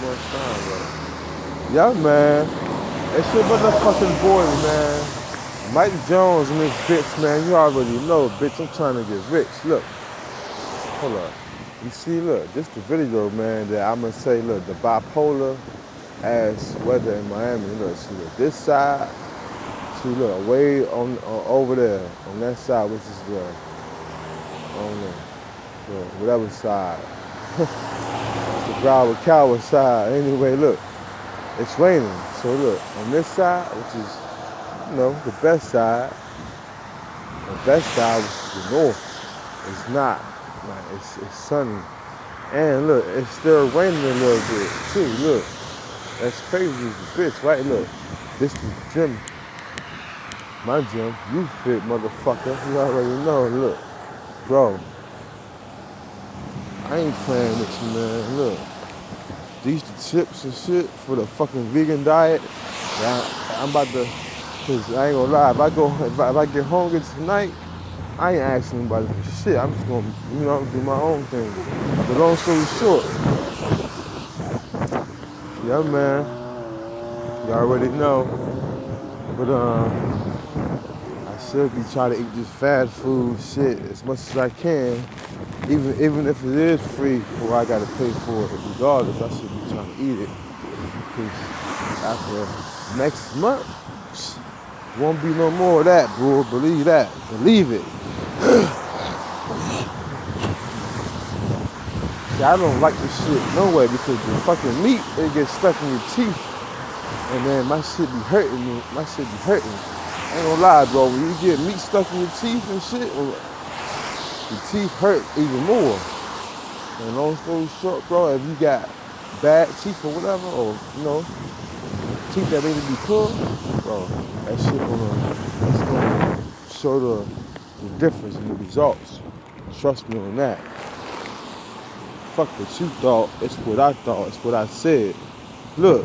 much time, bro. Yeah, man. It's your motherfucking boy, man. Mike Jones and this bitch, man. You already know, bitch. I'm trying to get rich. Look, hold up. You see, look, this the video, man, that I'm gonna say, look, the bipolar ass weather in Miami. Look, see, look, this side, see, look, way on over there, on that side, which is the, on the whatever side. It's the Broward Coward side. Anyway, look, it's raining. So look, on this side, which is, you know, the best side, which is the north, it's not. Like, it's sunny. And look, it's still raining a little bit too. Look, that's crazy as a bitch, right? Look, this is the gym. My gym. You fit, motherfucker. You already know. Look, bro, I ain't playing with you, man. Look, these the chips and shit for the fucking vegan diet. I'm about to, cause I ain't gonna lie. If I get hungry tonight, I ain't asking anybody for shit. I'm just gonna, you know, do my own thing. But long story short, yeah, man, you already know. But I should be trying to eat this fast food shit as much as I can, even if it is free or I gotta pay for it. Regardless, I should be trying to eat it. Cause after next month, won't be no more of that, bro. Believe that. Believe it. Yeah, I don't like this shit no way because the fucking meat, it gets stuck in your teeth. And then my shit be hurting me. My shit be hurting. I ain't gonna lie, bro. When you get meat stuck in your teeth and shit, your teeth hurt even more. And long story short, bro, if you got bad teeth or whatever, or, you know, teeth that need to be pulled, bro, that shit gonna show the difference in the results. Trust me on that. Fuck what you thought, it's what I thought, it's what I said. Look,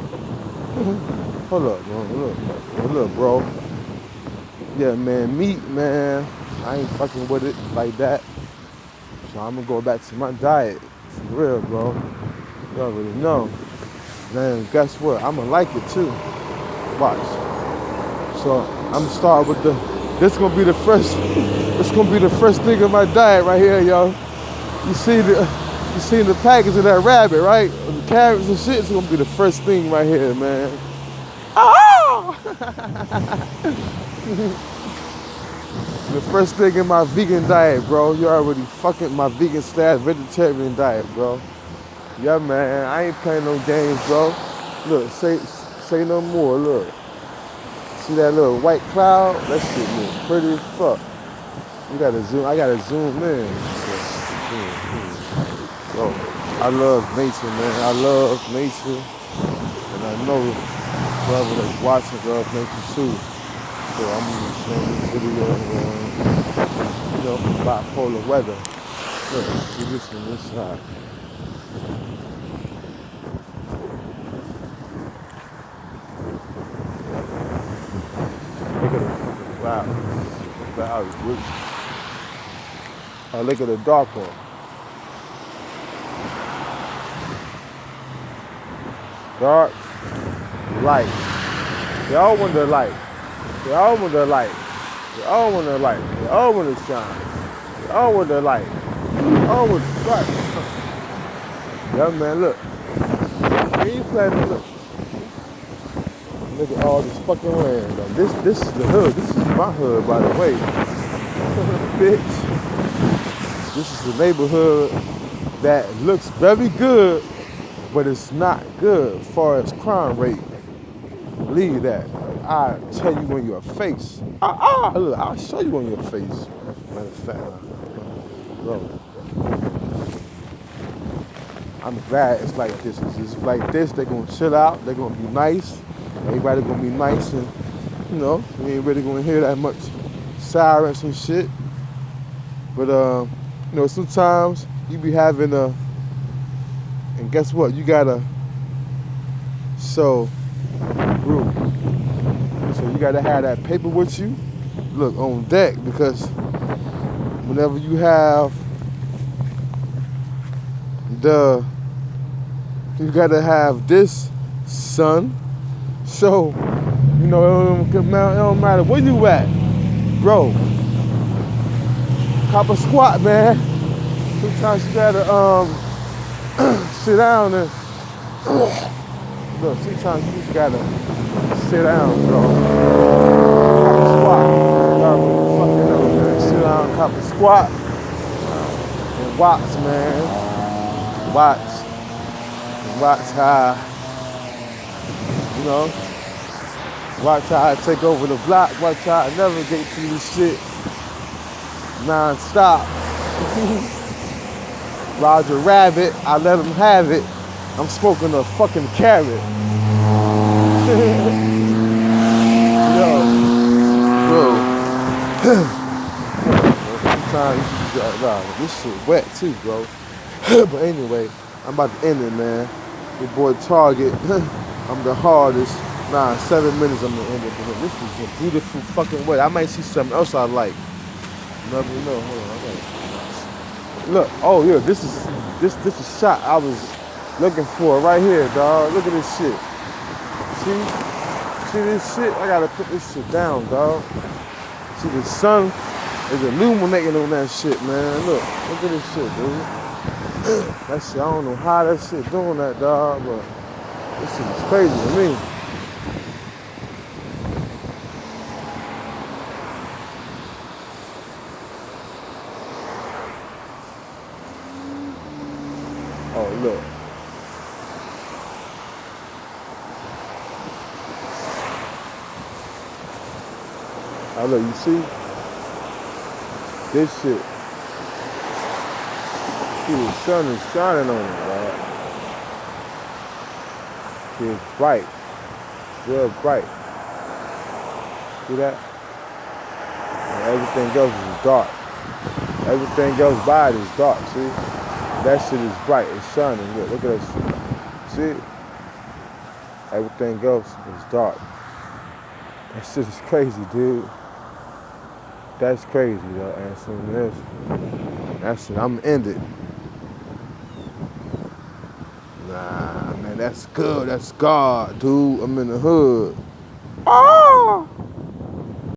hold up, bro, look, bro. Yeah, man, meat, man, I ain't fucking with it like that. So I'm gonna go back to my diet, for real, bro. You already know. Man, guess what, I'm gonna like it too. Watch. So I'm gonna start with this gonna be the first thing of my diet right here, yo. You see the package of that rabbit, right? The carrots and shit, it's gonna be the first thing right here, man. Oh! The first thing in my vegan diet, bro. You already fucking my vegan/vegetarian diet, bro. Yeah, man, I ain't playing no games, bro. Look, say no more, look. See that little white cloud? That shit look pretty as fuck. I gotta zoom in. So, I love nature, man. I love nature. And I know whoever that's watching love nature too. So I'm gonna show this video you know, bipolar weather. Look, see this on this side. Look at the cloud. The cloud is blue. Look at the dark one. Dark, light. They all want the light. They all want the light. They all want the light. They all want to shine. They all want the light. They all want the light. Yeah, man, look. We ain't playing, look. Look at all this fucking land. This is the hood. This is my hood, by the way. Bitch. This is the neighborhood that looks very good, but it's not good as far as crime rate. Believe that. I tell you on your face. Look, I'll show you on your face. Matter of fact, bro. I'm glad it's like this. It's like this. They're gonna chill out. They're gonna be nice. Everybody gonna be nice, and you know, we ain't really gonna hear that much sirens and shit. But you know, sometimes you be having and guess what? You gotta show group. So you gotta have that paper with you. Look, on deck, because whenever you have the You gotta have this, son. So, you know, it don't matter where you at, bro. Cop a squat, man. Sometimes you gotta sit down and look. Sometimes you just gotta sit down, bro. Cop a squat. You fucking know, man. Sit down, cop a squat, and watch, man. Watch how, you know. Watch how I take over the block. Watch how I navigate through this shit non-stop. Roger Rabbit, I let him have it. I'm smoking a fucking carrot. Yo, sometimes this shit wet too, bro. But anyway, I'm about to end it, man. Your boy Target. I'm the hardest. 7 minutes I'm gonna end it. But this is a beautiful fucking way. I might see something else I like. Never know. Hold on, look, oh yeah, this is shot I was looking for right here, dog. Look at this shit. See this shit? I gotta put this shit down, dog. See the sun is illuminating on that shit, man. Look at this shit, dude. That shit, I don't know how that shit doing that, dog, but this shit is crazy to me. Oh, look. Oh, look, you see? This shit. See, the sun is shining on it, right? See, it's bright. Real bright. See that? And everything else is dark. Everything else by it is dark, see? That shit is bright, it's shining. Look at that shit. See? Everything else is dark. That shit is crazy, dude. That's crazy, though, Anson. That's it, I'm ended. Nah, man, that's good. That's God, dude. I'm in the hood. Oh!